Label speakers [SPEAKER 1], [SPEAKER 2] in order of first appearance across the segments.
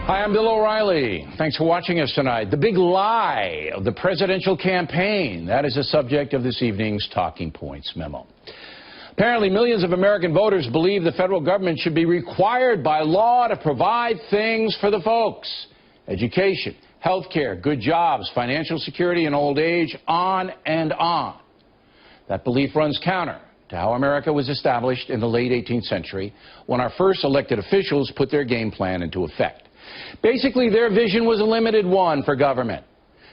[SPEAKER 1] Hi, I'm Bill O'Reilly. Thanks for watching us tonight. The big lie of the presidential campaign. That is the subject of this evening's Talking Points memo. Apparently, millions of American voters believe the federal government should be required by law to provide things for the folks. Education, health care, good jobs, financial security in old age, on and on. That belief runs counter to how America was established in the late 18th century when our first elected officials put their game plan into effect. Basically, their vision was a limited one for government.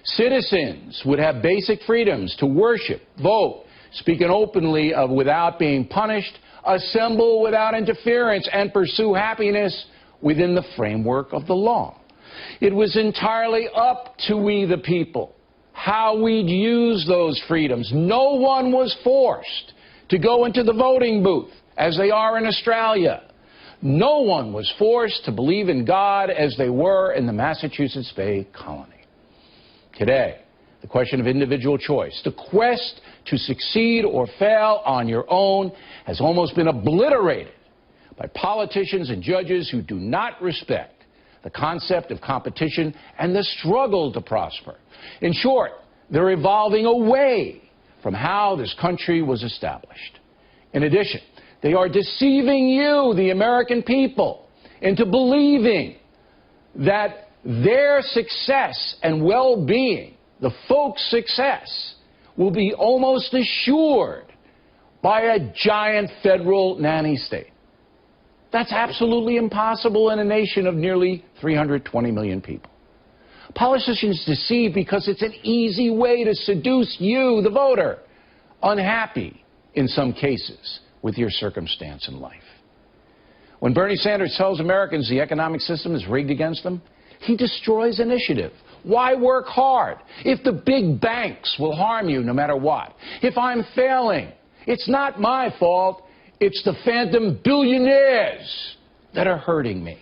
[SPEAKER 1] Citizens would have basic freedoms to worship, vote, speak openly without being punished, assemble without interference, and pursue happiness within the framework of the law. It was entirely up to we the people how we'd use those freedoms. No one was forced to go into the voting booth, as they are in Australia. No one was forced to believe in God as they were in the Massachusetts Bay Colony. Today, the question of individual choice, the quest to succeed or fail on your own, has almost been obliterated by politicians and judges who do not respect the concept of competition and the struggle to prosper. In short, they're evolving away from how this country was established. In addition, they are deceiving you, the American people, into believing that their success and well-being, the folks' success, will be almost assured by a giant federal nanny state. That's absolutely impossible in a nation of nearly 320 million people. Politicians deceive because it's an easy way to seduce you, the voter, unhappy in some cases with your circumstance in life. When Bernie Sanders tells Americans the economic system is rigged against them, he destroys initiative. Why work hard if the big banks will harm you no matter what? If I'm failing, it's not my fault. It's the phantom billionaires that are hurting me.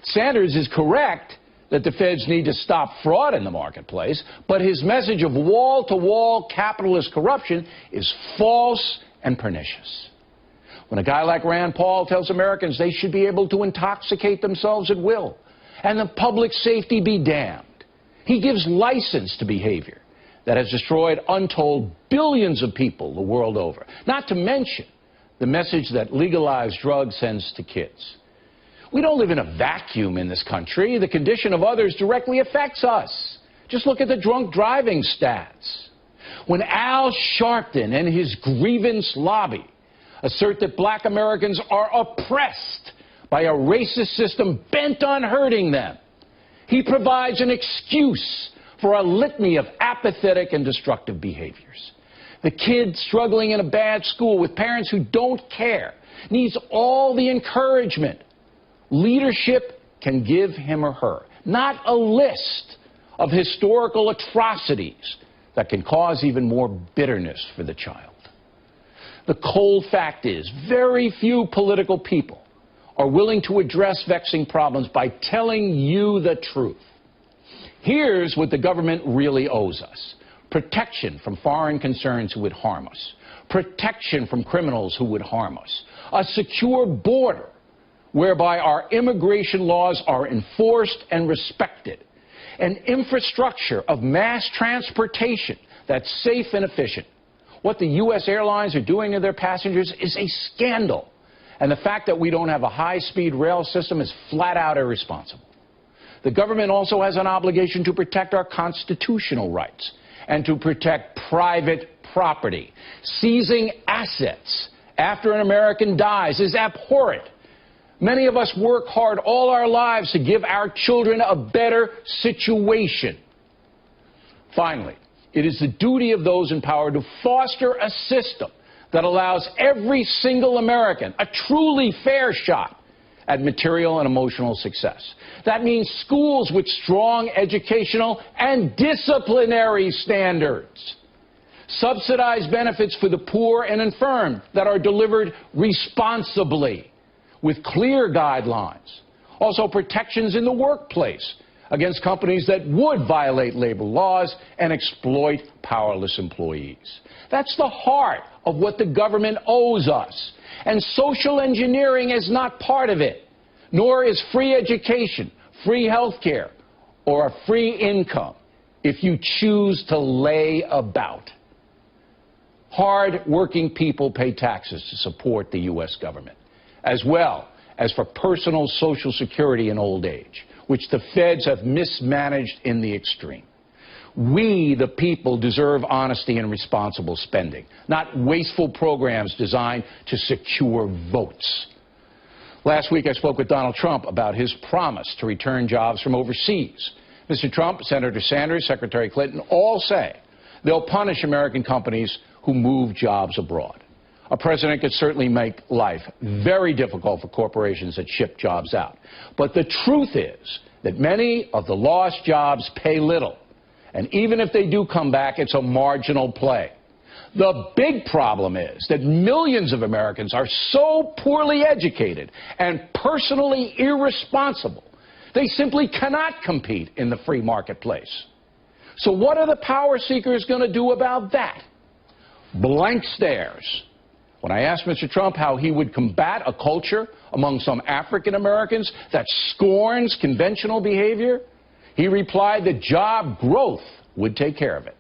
[SPEAKER 1] Sanders is correct that the feds need to stop fraud in the marketplace, but his message of wall-to-wall capitalist corruption is false and pernicious. When a guy like Rand Paul tells Americans they should be able to intoxicate themselves at will, and the public safety be damned, he gives license to behavior that has destroyed untold billions of people the world over, not to mention the message that legalized drugs sends to kids. We don't live in a vacuum in this country. The condition of others directly affects us. Just look at the drunk driving stats. When Al Sharpton and his grievance lobby assert that black Americans are oppressed by a racist system bent on hurting them, he provides an excuse for a litany of apathetic and destructive behaviors. The kid struggling in a bad school with parents who don't care needs all the encouragement leadership can give him or her, not a list of historical atrocities that can cause even more bitterness for the child. The cold fact is, very few political people are willing to address vexing problems by telling you the truth. Here's what the government really owes us: protection from foreign concerns who would harm us, protection from criminals who would harm us, a secure border whereby our immigration laws are enforced and respected, an infrastructure of mass transportation that's safe and efficient. What the U.S. airlines are doing to their passengers is a scandal. And the fact that we don't have a high-speed rail system is flat out irresponsible. The government also has an obligation to protect our constitutional rights and to protect private property. Seizing assets after an American dies is abhorrent. Many of us work hard all our lives to give our children a better situation. Finally, it is the duty of those in power to foster a system that allows every single American a truly fair shot at material and emotional success. That means schools with strong educational and disciplinary standards. Subsidized benefits for the poor and infirm that are delivered responsibly with clear guidelines. Also, protections in the workplace against companies that would violate labor laws and exploit powerless employees. That's the heart of what the government owes us. And social engineering is not part of it, nor is free education, free health care or a free income if you choose to lay about. Hard-working people pay taxes to support the U.S. government, as well as for personal Social Security in old age, which the feds have mismanaged in the extreme. We, the people, deserve honesty and responsible spending, not wasteful programs designed to secure votes. Last week, I spoke with Donald Trump about his promise to return jobs from overseas. Mr. Trump, Senator Sanders, Secretary Clinton all say they'll punish American companies who move jobs abroad. A president could certainly make life very difficult for corporations that ship jobs out. But the truth is that many of the lost jobs pay little. And even if they do come back, it's a marginal play. The big problem is that millions of Americans are so poorly educated and personally irresponsible, they simply cannot compete in the free marketplace. So what are the power seekers going to do about that? Blank stares. When I asked Mr. Trump how he would combat a culture among some African Americans that scorns conventional behavior, he replied that job growth would take care of it.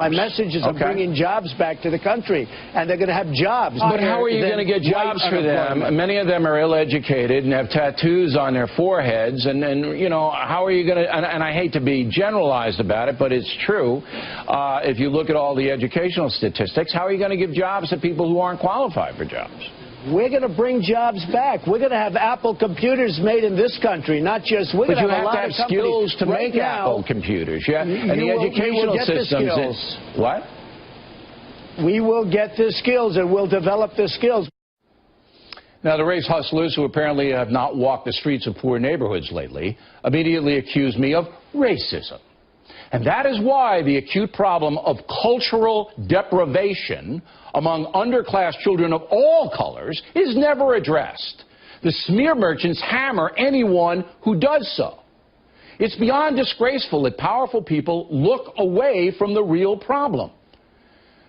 [SPEAKER 2] My message is of bringing jobs back to the country, and they're going to have jobs.
[SPEAKER 1] But how are you going to get jobs for them? Many of them are ill-educated and have tattoos on their foreheads, and you know, how are you going to, and I hate to be generalized about it, but it's true. If you look at all the educational statistics, how are you going to give jobs to people who aren't qualified for jobs?
[SPEAKER 2] We're going to bring jobs back. We're going to have Apple computers made in this country, not just... But
[SPEAKER 1] you have to have skills to make Apple computers, yeah? And the educational systems... What?
[SPEAKER 2] We will get the skills, and we'll develop the skills.
[SPEAKER 1] Now, the race hustlers, who apparently have not walked the streets of poor neighborhoods lately, immediately accuse me of racism. And that is why the acute problem of cultural deprivation among underclass children of all colors is never addressed. The smear merchants hammer anyone who does so. It's beyond disgraceful that powerful people look away from the real problem.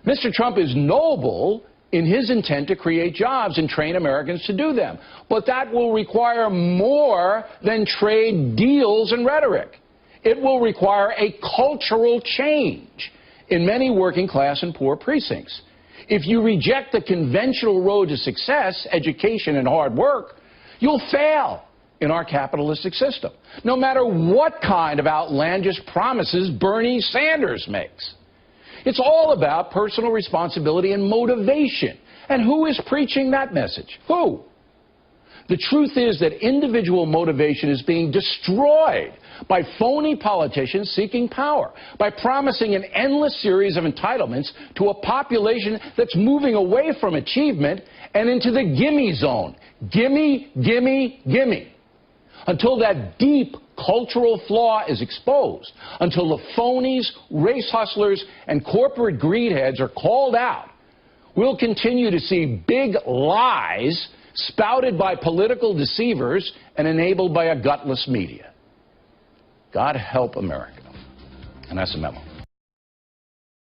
[SPEAKER 1] Mr. Trump is noble in his intent to create jobs and train Americans to do them. But that will require more than trade deals and rhetoric. It will require a cultural change in many working class and poor precincts. If you reject the conventional road to success, education and hard work, you'll fail in our capitalistic system, no matter what kind of outlandish promises Bernie Sanders makes. It's all about personal responsibility and motivation. And who is preaching that message? Who? The truth is that individual motivation is being destroyed by phony politicians seeking power, by promising an endless series of entitlements to a population that's moving away from achievement and into the gimme zone. Gimme, gimme, gimme. Until that deep cultural flaw is exposed, until the phonies, race hustlers, and corporate greedheads are called out, we'll continue to see big lies spouted by political deceivers and enabled by a gutless media. God help America. And that's the memo.